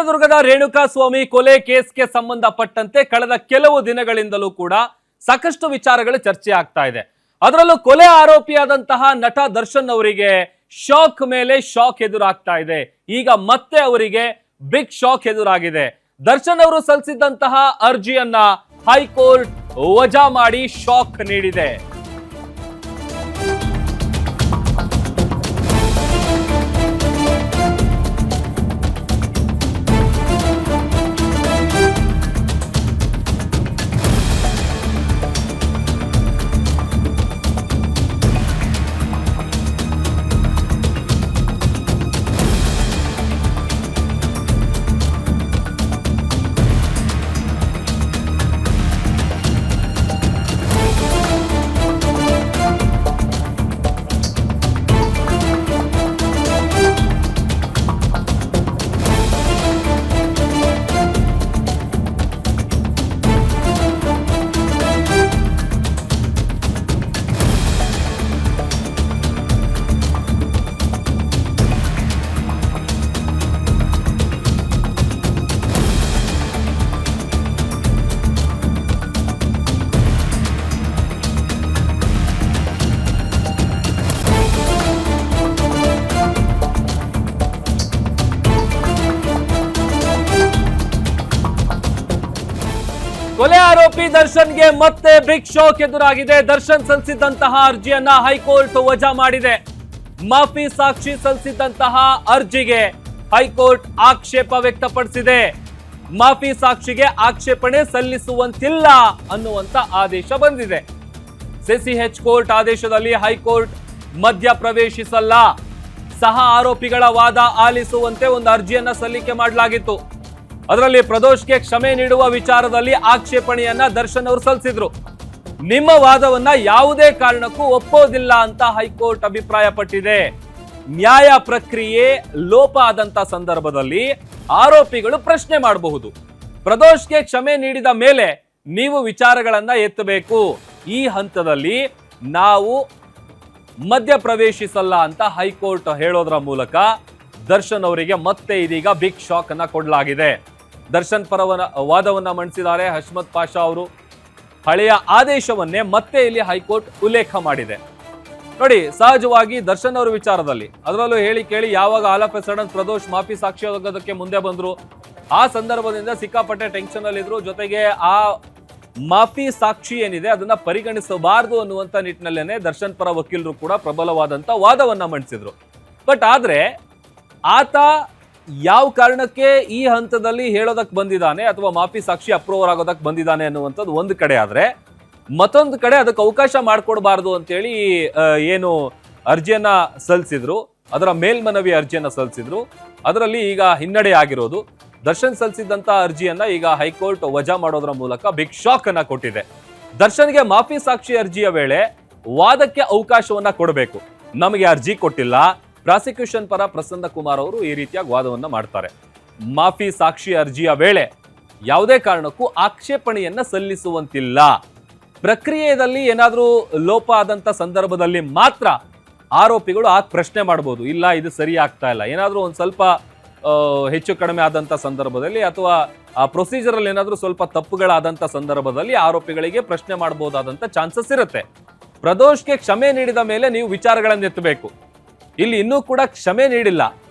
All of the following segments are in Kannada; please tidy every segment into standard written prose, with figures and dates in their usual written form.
ಚಿತ್ರದುರ್ಗದ ರೇಣುಕಾಸ್ವಾಮಿ ಕೊಲೆ ಕೇಸ್ಗೆ ಸಂಬಂಧಪಟ್ಟಂತೆ ಕಳೆದ ಕೆಲವು ದಿನಗಳಿಂದಲೂ ಕೂಡ ಸಾಕಷ್ಟು ವಿಚಾರಗಳು ಚರ್ಚೆ ಆಗ್ತಾ ಇದೆ. ಅದರಲ್ಲೂ ಕೊಲೆ ಆರೋಪಿಯಾದಂತಹ ನಟ ದರ್ಶನ್ ಅವರಿಗೆ ಶಾಕ್ ಮೇಲೆ ಶಾಕ್ ಎದುರಾಗ್ತಾ ಇದೆ. ಈಗ ಮತ್ತೆ ಅವರಿಗೆ ಬಿಗ್ ಶಾಕ್ ಎದುರಾಗಿದೆ. ದರ್ಶನ್ ಅವರು ಸಲ್ಲಿಸಿದಂತಹ ಅರ್ಜಿಯನ್ನ ಹೈಕೋರ್ಟ್ ವಜಾ ಮಾಡಿ ಶಾಕ್ ನೀಡಿದೆ. ಕೊಲೆ ಆರೋಪಿ ದರ್ಶನ್ಗೆ ಮತ್ತೆ ಬಿಗ್ ಶಾಕ್ ಎದುರಾಗಿದೆ. ದರ್ಶನ್ ಸಲ್ಲಿಸಿದ್ದಂತಹ ಅರ್ಜಿಯನ್ನ ಹೈಕೋರ್ಟ್ ವಜಾ ಮಾಡಿದೆ. ಮಾಫಿ ಸಾಕ್ಷಿ ಸಲ್ಲಿಸಿದ್ದಂತಹ ಅರ್ಜಿಗೆ ಹೈಕೋರ್ಟ್ ಆಕ್ಷೇಪ ವ್ಯಕ್ತಪಡಿಸಿದೆ. ಮಾಫಿ ಸಾಕ್ಷಿಗೆ ಆಕ್ಷೇಪಣೆ ಸಲ್ಲಿಸುವಂತಿಲ್ಲ ಅನ್ನುವಂತ ಆದೇಶ ಬಂದಿದೆ. ಸಿಸಿಎಚ್ ಕೋರ್ಟ್ ಆದೇಶದಲ್ಲಿ ಹೈಕೋರ್ಟ್ ಮಧ್ಯ ಪ್ರವೇಶಿಸಲ್ಲ. ಸಹ ಆರೋಪಿಗಳ ವಾದ ಆಲಿಸುವಂತೆ ಒಂದು ಅರ್ಜಿಯನ್ನ ಸಲ್ಲಿಕೆ ಮಾಡಲಾಗಿತ್ತು. ಅದರಲ್ಲಿ ಪ್ರದೋಷ್ಗೆ ಕ್ಷಮೆ ನೀಡುವ ವಿಚಾರದಲ್ಲಿ ಆಕ್ಷೇಪಣೆಯನ್ನ ದರ್ಶನ್ ಅವರು ಸಲ್ಲಿಸಿದ್ರು. ನಿಮ್ಮ ವಾದವನ್ನ ಯಾವುದೇ ಕಾರಣಕ್ಕೂ ಒಪ್ಪೋದಿಲ್ಲ ಅಂತ ಹೈಕೋರ್ಟ್ ಅಭಿಪ್ರಾಯಪಟ್ಟಿದೆ. ನ್ಯಾಯ ಪ್ರಕ್ರಿಯೆ ಲೋಪ ಆದಂತ ಸಂದರ್ಭದಲ್ಲಿ ಆರೋಪಿಗಳು ಪ್ರಶ್ನೆ ಮಾಡಬಹುದು. ಪ್ರದೋಷ್ಗೆ ಕ್ಷಮೆ ನೀಡಿದ ಮೇಲೆ ನೀವು ವಿಚಾರಗಳನ್ನ ಎತ್ತಬೇಕು. ಈ ಹಂತದಲ್ಲಿ ನಾವು ಮಧ್ಯ ಪ್ರವೇಶಿಸಲ್ಲ ಅಂತ ಹೈಕೋರ್ಟ್ ಹೇಳೋದ್ರ ಮೂಲಕ ದರ್ಶನ್ ಅವರಿಗೆ ಮತ್ತೆ ಇದೀಗ ಬಿಗ್ ಶಾಕ್ ಅನ್ನ ಕೊಡಲಾಗಿದೆ. ದರ್ಶನ್ ಪರ ವಾದವನ್ನ ಮಂಡಿಸಿದ್ದಾರೆ ಹಶ್ಮತ್ ಪಾಷಾ ಅವರು. ಹಳೆಯ ಆದೇಶವನ್ನೇ ಮತ್ತೆ ಇಲ್ಲಿ ಹೈಕೋರ್ಟ್ ಉಲ್ಲೇಖ ಮಾಡಿದೆ. ನೋಡಿ, ಸಹಜವಾಗಿ ದರ್ಶನ್ ಅವರ ವಿಚಾರದಲ್ಲಿ ಅದರಲ್ಲೂ ಹೇಳಿ ಕೇಳಿ ಯಾವಾಗ all of a sudden Pradosh ಮಾಫಿ ಸಾಕ್ಷಿ ಆಗೋದಕ್ಕೆ ಮುಂದೆ ಬಂದ್ರು, ಆ ಸಂದರ್ಭದಿಂದ ಸಿಕ್ಕಾಪಟ್ಟೆ ಟೆನ್ಷನ್ ಅಲ್ಲಿ ಇದ್ರು. ಜೊತೆಗೆ ಆ ಮಾಫಿ ಸಾಕ್ಷಿ ಏನಿದೆ ಅದನ್ನ ಪರಿಗಣಿಸಬಾರದು ಅನ್ನುವಂತ ನಿಟ್ಟಿನಲ್ಲೇನೆ ದರ್ಶನ್ ಪರ ವಕೀಲರು ಕೂಡ ಪ್ರಬಲವಾದಂತ ವಾದವನ್ನ ಮಂಡಿಸಿದ್ರು. ಬಟ್ ಆದ್ರೆ ಆತ ಯಾವ ಕಾರಣಕ್ಕೆ ಈ ಹಂತದಲ್ಲಿ ಹೇಳೋದಕ್ಕೆ ಬಂದಿದ್ದಾನೆ ಅಥವಾ ಮಾಫಿ ಸಾಕ್ಷಿ ಅಪ್ರೂವರ್ ಆಗೋದಕ್ಕೆ ಬಂದಿದ್ದಾನೆ ಅನ್ನುವಂಥದ್ದು ಒಂದು ಕಡೆ ಆದ್ರೆ, ಮತ್ತೊಂದು ಕಡೆ ಅದಕ್ಕೆ ಅವಕಾಶ ಮಾಡಿಕೊಡ್ಬಾರ್ದು ಅಂತೇಳಿ ಏನು ಅರ್ಜಿಯನ್ನ ಸಲ್ಲಿಸಿದ್ರು, ಅದರ ಮೇಲ್ಮನವಿ ಅರ್ಜಿಯನ್ನ ಸಲ್ಲಿಸಿದ್ರು, ಅದರಲ್ಲಿ ಈಗ ಹಿನ್ನಡೆ ಆಗಿರೋದು. ದರ್ಶನ್ ಸಲ್ಲಿಸಿದಂತ ಅರ್ಜಿಯನ್ನ ಈಗ ಹೈಕೋರ್ಟ್ ವಜಾ ಮಾಡೋದ್ರ ಮೂಲಕ ಬಿಗ್ ಶಾಕ್ ಅನ್ನ ಕೊಟ್ಟಿದೆ. ದರ್ಶನ್ಗೆ ಮಾಫಿ ಸಾಕ್ಷಿ ಅರ್ಜಿಯ ವೇಳೆ ವಾದಕ್ಕೆ ಅವಕಾಶವನ್ನ ಕೊಡಬೇಕು. ನಮಗೆ ಅರ್ಜಿ ಕೊಟ್ಟಿಲ್ಲ. ಪ್ರಾಸಿಕ್ಯೂಷನ್ ಪರ ಪ್ರಸನ್ನ ಕುಮಾರ್ ಅವರು ಈ ರೀತಿಯಾಗಿ ವಾದವನ್ನ ಮಾಡ್ತಾರೆ. ಮಾಫಿ ಸಾಕ್ಷಿ ಅರ್ಜಿಯ ವೇಳೆ ಯಾವುದೇ ಕಾರಣಕ್ಕೂ ಆಕ್ಷೇಪಣೆಯನ್ನ ಸಲ್ಲಿಸುವಂತಿಲ್ಲ. ಪ್ರಕ್ರಿಯೆಯಲ್ಲಿ ಏನಾದ್ರೂ ಲೋಪ ಆದಂತ ಸಂದರ್ಭದಲ್ಲಿ ಮಾತ್ರ ಆರೋಪಿಗಳು ಆ ಪ್ರಶ್ನೆ ಮಾಡಬಹುದು. ಇಲ್ಲ, ಇದು ಸರಿ ಆಗ್ತಾ ಇಲ್ಲ, ಏನಾದ್ರೂ ಒಂದ್ ಸ್ವಲ್ಪ ಹೆಚ್ಚು ಕಡಿಮೆ ಆದಂತ ಸಂದರ್ಭದಲ್ಲಿ ಅಥವಾ ಆ ಪ್ರೊಸೀಜರ್ ಅಲ್ಲಿ ಏನಾದ್ರೂ ಸ್ವಲ್ಪ ತಪ್ಪುಗಳಾದಂತ ಸಂದರ್ಭದಲ್ಲಿ ಆರೋಪಿಗಳಿಗೆ ಪ್ರಶ್ನೆ ಮಾಡಬಹುದಾದಂತ ಚಾನ್ಸಸ್ ಇರುತ್ತೆ. ಪ್ರದೋಷ್ಗೆ ಕ್ಷಮೆ ನೀಡಿದ ಮೇಲೆ ನೀವು ವಿಚಾರಗಳನ್ನು ಎತ್ತಬೇಕು. ಇಲ್ಲಿ ಇನ್ನೂ ಕೂಡ ಕ್ಷಮೆ ನೀಡಿಲ್ಲ,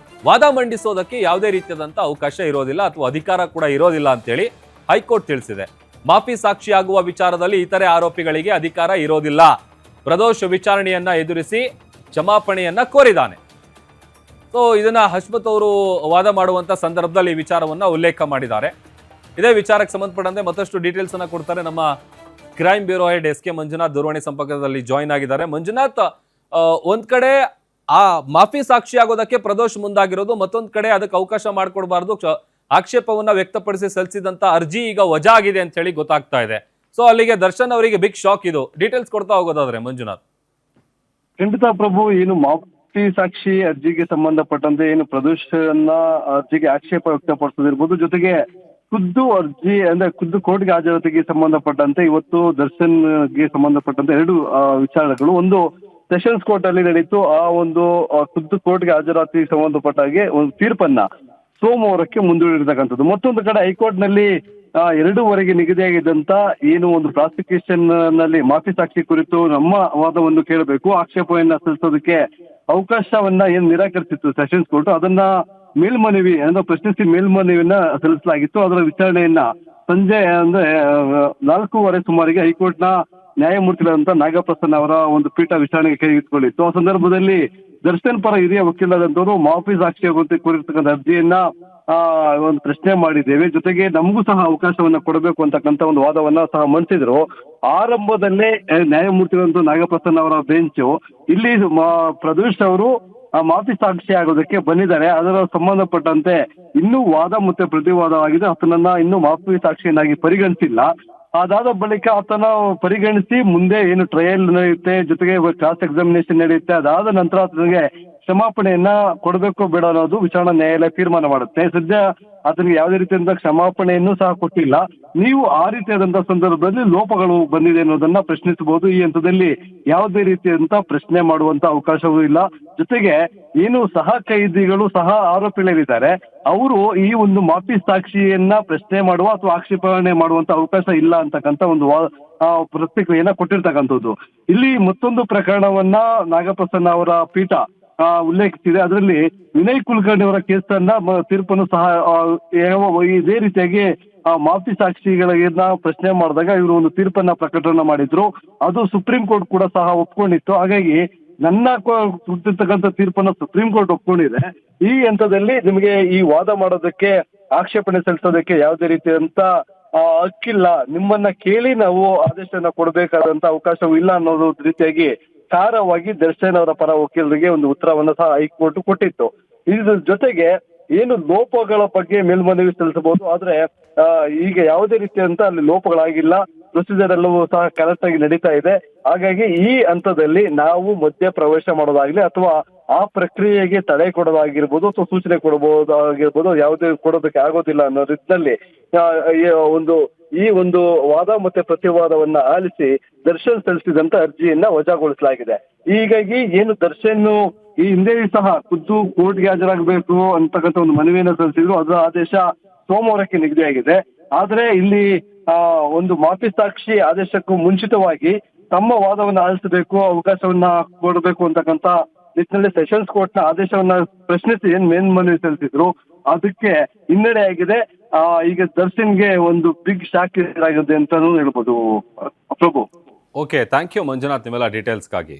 ವಾದ ಮಂಡಿಸೋದಕ್ಕೆ ಯಾವುದೇ ರೀತಿಯಾದಂತ ಅವಕಾಶ ಇರೋದಿಲ್ಲ ಅಥವಾ ಅಧಿಕಾರ ಕೂಡ ಇರೋದಿಲ್ಲ ಅಂತೇಳಿ ಹೈಕೋರ್ಟ್ ತಿಳಿಸಿದೆ. ಮಾಫಿ ಸಾಕ್ಷಿ ಆಗುವ ವಿಚಾರದಲ್ಲಿ ಇತರೆ ಆರೋಪಿಗಳಿಗೆ ಅಧಿಕಾರ ಇರೋದಿಲ್ಲ. ಪ್ರದೋಷ್ ವಿಚಾರಣೆಯನ್ನ ಎದುರಿಸಿ ಕ್ಷಮಾಪಣೆಯನ್ನ ಕೋರಿದ್ದಾನೆ. ಸೊ ಇದನ್ನ ಹಶ್ಮತ್ ಅವರು ವಾದ ಮಾಡುವಂತ ಸಂದರ್ಭದಲ್ಲಿ ಈ ವಿಚಾರವನ್ನ ಉಲ್ಲೇಖ ಮಾಡಿದ್ದಾರೆ. ಇದೇ ವಿಚಾರಕ್ಕೆ ಸಂಬಂಧಪಟ್ಟಂತೆ ಮತ್ತಷ್ಟು ಡೀಟೇಲ್ಸ್ ಅನ್ನ ಕೊಡ್ತಾರೆ ನಮ್ಮ crime bureau head SK. Manjunath ದೂರವಾಣಿ ಸಂಪರ್ಕದಲ್ಲಿ ಜಾಯಿನ್ ಆಗಿದ್ದಾರೆ. ಮಂಜುನಾಥ್, ಒಂದ್ ಕಡೆ ಆ ಮಾಫಿ ಸಾಕ್ಷಿ ಆಗೋದಕ್ಕೆ ಪ್ರದೋಷ್ ಮುಂದಾಗಿರೋದು, ಮತ್ತೊಂದ್ ಕಡೆ ಅದಕ್ಕೆ ಅವಕಾಶ ಮಾಡಿಕೊಡ್ಬಾರ್ದು ಆಕ್ಷೇಪವನ್ನ ವ್ಯಕ್ತಪಡಿಸಿ ಸಲ್ಲಿಸಿದಂತ ಅರ್ಜಿ ಈಗ ವಜಾ ಆಗಿದೆ ಅಂತ ಹೇಳಿ ಗೊತ್ತಾಗ್ತಾ ಇದೆ. ಸೊ ಅಲ್ಲಿಗೆ ದರ್ಶನ್ ಅವರಿಗೆ ಬಿಗ್ ಶಾಕ್. ಇದು ಡೀಟೇಲ್ಸ್ ಕೊಡ್ತಾ ಹೋಗೋದಾದ್ರೆ ಮಂಜುನಾಥ್. ಖಂಡಿತ ಪ್ರಭು, ಏನು ಮಾಫಿ ಸಾಕ್ಷಿ ಅರ್ಜಿಗೆ ಸಂಬಂಧಪಟ್ಟಂತೆ ಏನು ಪ್ರದೋಷ್ ಅರ್ಜಿಗೆ ಆಕ್ಷೇಪ ವ್ಯಕ್ತಪಡಿಸೋದಿರ್ಬೋದು, ಜೊತೆಗೆ ಖುದ್ದು ಅರ್ಜಿ ಅಂದ್ರೆ ಖುದ್ದು ಕೋರ್ಟ್ಗೆ ಹಾಜರಾತಿಗೆ ಸಂಬಂಧಪಟ್ಟಂತೆ ಇವತ್ತು ದರ್ಶನ್ಗೆ ಸಂಬಂಧಪಟ್ಟಂತೆ ಎರಡು ವಿಚಾರಗಳು. ಒಂದು ಸೆಷನ್ಸ್ ಕೋರ್ಟ್ ಅಲ್ಲಿ ನಡೀತು. ಆ ಒಂದು ಖುದ್ದು ಕೋರ್ಟ್ಗೆ ಹಾಜರಾತಿಗೆ ಸಂಬಂಧಪಟ್ಟ ಹಾಗೆ ಒಂದು ತೀರ್ಪನ್ನ ಸೋಮವಾರಕ್ಕೆ ಮುಂದೂಡಿರ್ತಕ್ಕಂಥದ್ದು. ಮತ್ತೊಂದು ಕಡೆ ಹೈಕೋರ್ಟ್ನಲ್ಲಿ 2ವರೆಗೆ ನಿಗದಿಯಾಗಿದ್ದಂತ ಏನು ಒಂದು ಪ್ರಾಸಿಕ್ಯೂಷನ್ ನಲ್ಲಿ ಮಾಫಿ ಸಾಕ್ಷಿ ಕುರಿತು ನಮ್ಮ ವಾದವನ್ನು ಕೇಳಬೇಕು, ಆಕ್ಷೇಪವನ್ನ ಸಲ್ಲಿಸೋದಕ್ಕೆ ಅವಕಾಶವನ್ನ ಏನ್ ನಿರಾಕರಿಸಿತ್ತು ಸೆಷನ್ಸ್ ಕೋರ್ಟ್, ಅದನ್ನ ಮೇಲ್ಮನವಿ ಅಂದ್ರೆ ಪ್ರಶ್ನಿಸಿ ಮೇಲ್ಮನವಿಯನ್ನ ಸಲ್ಲಿಸಲಾಗಿತ್ತು. ಅದರ ವಿಚಾರಣೆಯನ್ನ ಸಂಜೆ ಅಂದ್ರೆ 4:15 ಸುಮಾರಿಗೆ ಹೈಕೋರ್ಟ್ನ ನ್ಯಾಯಮೂರ್ತಿಗಳಾದಂತ ನಾಗಪ್ರಸನ್ನ ಅವರ ಒಂದು ಪೀಠ ವಿಚಾರಣೆಗೆ ಕೈಗೆತ್ತಿಕೊಂಡಿತ್ತು. ಆ ಸಂದರ್ಭದಲ್ಲಿ ದರ್ಶನ್ ಪರ ಹಿರಿಯ ವಕೀಲರಾದಂತವರು ಮಾಫಿ ಸಾಕ್ಷಿ ಕುರಿತಕ್ಕಂಥ ಅರ್ಜಿಯನ್ನ ಒಂದು ಪ್ರಶ್ನೆ ಮಾಡಿದ್ದೇವೆ, ಜೊತೆಗೆ ನಮಗೂ ಸಹ ಅವಕಾಶವನ್ನ ಕೊಡಬೇಕು ಅಂತಕ್ಕಂಥ ಒಂದು ವಾದವನ್ನ ಸಹ ಮಂಡಿಸಿದ್ರು. ಆರಂಭದಲ್ಲೇ ನ್ಯಾಯಮೂರ್ತಿಗಳಂತ ನಾಗಪ್ರಸನ್ನ ಅವರ ಬೆಂಚು ಇಲ್ಲಿ ಪ್ರದೋಷ್ ಅವರು ಮಾಫಿ ಸಾಕ್ಷಿ ಆಗೋದಕ್ಕೆ ಬಂದಿದ್ದಾರೆ, ಅದರ ಸಂಬಂಧಪಟ್ಟಂತೆ ಇನ್ನೂ ವಾದ ಮತ್ತೆ ಪ್ರತಿವಾದವಾಗಿದೆ, ಆತನನ್ನ ಇನ್ನೂ ಮಾಫಿ ಸಾಕ್ಷಿಯನ್ನಾಗಿ ಪರಿಗಣಿಸಿಲ್ಲ. ಅದಾದ ಬಳಿಕ ಆತನ ಪರಿಗಣಿಸಿ ಮುಂದೆ ಏನು ಟ್ರಯಲ್ ನಡೆಯುತ್ತೆ, ಜೊತೆಗೆ ಕ್ರಾಸ್ ಎಕ್ಸಾಮಿನೇಷನ್ ನಡೆಯುತ್ತೆ. ಅದಾದ ನಂತರ ಆತನಿಗೆ ಕ್ಷಮಾಪಣೆಯನ್ನ ಕೊಡಬೇಕು ಬೇಡ ಅನ್ನೋದು ವಿಚಾರಣಾ ನ್ಯಾಯಾಲಯ ತೀರ್ಮಾನ ಮಾಡುತ್ತೆ. ಸದ್ಯ ಆತನಿಗೆ ಯಾವುದೇ ರೀತಿಯಾದಂತಹ ಕ್ಷಮಾಪಣೆಯನ್ನು ಸಹ ಕೊಟ್ಟಿಲ್ಲ. ನೀವು ಆ ರೀತಿಯಾದಂತಹ ಸಂದರ್ಭದಲ್ಲಿ ಲೋಪಗಳು ಬಂದಿದೆ ಅನ್ನೋದನ್ನ ಪ್ರಶ್ನಿಸಬಹುದು. ಈ ಹಂತದಲ್ಲಿ ಯಾವುದೇ ರೀತಿಯಾದಂತಹ ಪ್ರಶ್ನೆ ಮಾಡುವಂತ ಅವಕಾಶವೂ ಇಲ್ಲ. ಜೊತೆಗೆ ಏನು ಸಹ ಕೈದಿಗಳು ಸಹ ಆರೋಪಿಗಳಿದ್ದಾರೆ, ಅವರು ಈ ಒಂದು ಮಾಫಿ ಸಾಕ್ಷಿಯನ್ನ ಪ್ರಶ್ನೆ ಮಾಡುವ ಅಥವಾ ಆಕ್ಷೇಪಣೆ ಮಾಡುವಂತ ಅವಕಾಶ ಇಲ್ಲ ಅಂತಕ್ಕಂಥ ಒಂದು ಪ್ರತಿಕ್ರಿಯೆಯನ್ನ ಕೊಟ್ಟಿರ್ತಕ್ಕಂಥದ್ದು. ಇಲ್ಲಿ ಮತ್ತೊಂದು ಪ್ರಕರಣವನ್ನ ನಾಗಪ್ರಸನ್ನ ಅವರ ಪೀಠ ಉಲ್ಲೇಖಿಸಿದೆ. ಅದರಲ್ಲಿ ವಿನಯ್ ಕುಲಕರ್ಣಿ ಅವರ ಕೇಸನ್ನ ತೀರ್ಪನ್ನು ಸಹ ಇದೇ ರೀತಿಯಾಗಿ ಮಾಫಿ ಸಾಕ್ಷಿಗಳನ್ನ ಪ್ರಶ್ನೆ ಮಾಡಿದಾಗ ಇವರು ಒಂದು ತೀರ್ಪನ್ನ ಪ್ರಕಟಣೆ ಮಾಡಿದ್ರು. ಅದು ಸುಪ್ರೀಂ ಕೋರ್ಟ್ ಕೂಡ ಸಹ ಒಪ್ಕೊಂಡಿತ್ತು. ಹಾಗಾಗಿ ನನ್ನ ಕೊಟ್ಟಿರ್ತಕ್ಕಂಥ ತೀರ್ಪನ್ನು ಸುಪ್ರೀಂ ಕೋರ್ಟ್ ಒಪ್ಕೊಂಡಿದೆ. ಈ ಹಂತದಲ್ಲಿ ನಿಮಗೆ ಈ ವಾದ ಮಾಡೋದಕ್ಕೆ, ಆಕ್ಷೇಪಣೆ ಸಲ್ಲಿಸೋದಕ್ಕೆ ಯಾವುದೇ ರೀತಿಯಂತ ಹಕ್ಕಿಲ್ಲ, ನಿಮ್ಮನ್ನ ಕೇಳಿ ನಾವು ಆದೇಶನ ಕೊಡಬೇಕಾದಂತ ಅವಕಾಶವೂ ಇಲ್ಲ ಅನ್ನೋದು ರೀತಿಯಾಗಿ ಖಾರವಾಗಿ ದರ್ಶನ್ ಅವರ ಪರ ವಕೀಲರಿಗೆ ಒಂದು ಉತ್ತರವನ್ನು ಸಹ ಹೈಕೋರ್ಟ್ ಕೊಟ್ಟಿತ್ತು. ಇದ್ರ ಜೊತೆಗೆ ಏನು ಲೋಪಗಳ ಬಗ್ಗೆ ಮೇಲ್ಮನವಿ ಸಲ್ಲಿಸಬಹುದು, ಆದ್ರೆ ಈಗ ಯಾವುದೇ ರೀತಿಯಂತ ಅಲ್ಲಿ ಲೋಪಗಳಾಗಿಲ್ಲ, ಪ್ರೊಸೀಜರ್ ಎಲ್ಲವೂ ಸಹ ಕರೆಕ್ಟ್ ಆಗಿ ನಡೀತಾ ಇದೆ. ಹಾಗಾಗಿ ಈ ಹಂತದಲ್ಲಿ ನಾವು ಮಧ್ಯ ಪ್ರವೇಶ ಮಾಡೋದಾಗ್ಲಿ ಅಥವಾ ಆ ಪ್ರಕ್ರಿಯೆಗೆ ತಡೆ ಕೊಡೋದಾಗಿರ್ಬೋದು ಅಥವಾ ಸೂಚನೆ ಕೊಡಬಹುದಾಗಿರ್ಬೋದು, ಯಾವುದೇ ಕೊಡೋದಕ್ಕೆ ಆಗೋದಿಲ್ಲ ಅನ್ನೋ ರೀತಿಯಲ್ಲಿ ಈ ಒಂದು ವಾದ ಮತ್ತೆ ಪ್ರತಿವಾದವನ್ನ ಆಲಿಸಿ ದರ್ಶನ್ ಸಲ್ಲಿಸಿದಂತ ಅರ್ಜಿಯನ್ನ ವಜಾಗೊಳಿಸಲಾಗಿದೆ. ಹೀಗಾಗಿ ಏನು ದರ್ಶನ್ ಈ ಹಿಂದೆ ಸಹ ಖುದ್ದು ಕೋರ್ಟ್ಗೆ ಹಾಜರಾಗಬೇಕು ಅಂತಕ್ಕಂಥ ಒಂದು ಮನವಿಯನ್ನ ಸಲ್ಲಿಸಿದ್ರು, ಅದರ ಆದೇಶ ಸೋಮವಾರಕ್ಕೆ ನಿಗದಿಯಾಗಿದೆ. ಆದ್ರೆ ಇಲ್ಲಿ ಒಂದು ಮಾಫಿ ಸಾಕ್ಷಿ ಆದೇಶಕ್ಕೂ ಮುಂಚಿತವಾಗಿ ತಮ್ಮ ವಾದವನ್ನ ಆಲಿಸಬೇಕು, ಅವಕಾಶವನ್ನ ಕೊಡಬೇಕು ಅಂತಕ್ಕಂಥ ನಿಟ್ಟಿನಲ್ಲಿ ಸೆಷನ್ಸ್ ಕೋರ್ಟ್ ನ ಆದೇಶವನ್ನ ಪ್ರಶ್ನಿಸಿ ಏನ್ ಮೇಲ್ಮನವಿ ಸಲ್ಲಿಸಿದ್ರು, ಅದಕ್ಕೆ ಹಿನ್ನಡೆ ಆಗಿದೆ. ಈಗ ದರ್ಶನ್ಗೆ ಒಂದು ಬಿಗ್ ಶಾಕ್ ಆಗಿದೆ ಅಂತಾನೂ ಹೇಳ್ಬೋದು ಪ್ರಭು. ಓಕೆ, ಥ್ಯಾಂಕ್ ಯು ಮಂಜುನಾಥ್ ನಿಮ್ಮೆಲ್ಲ ಡೀಟೇಲ್ಸ್ಗಾಗಿ.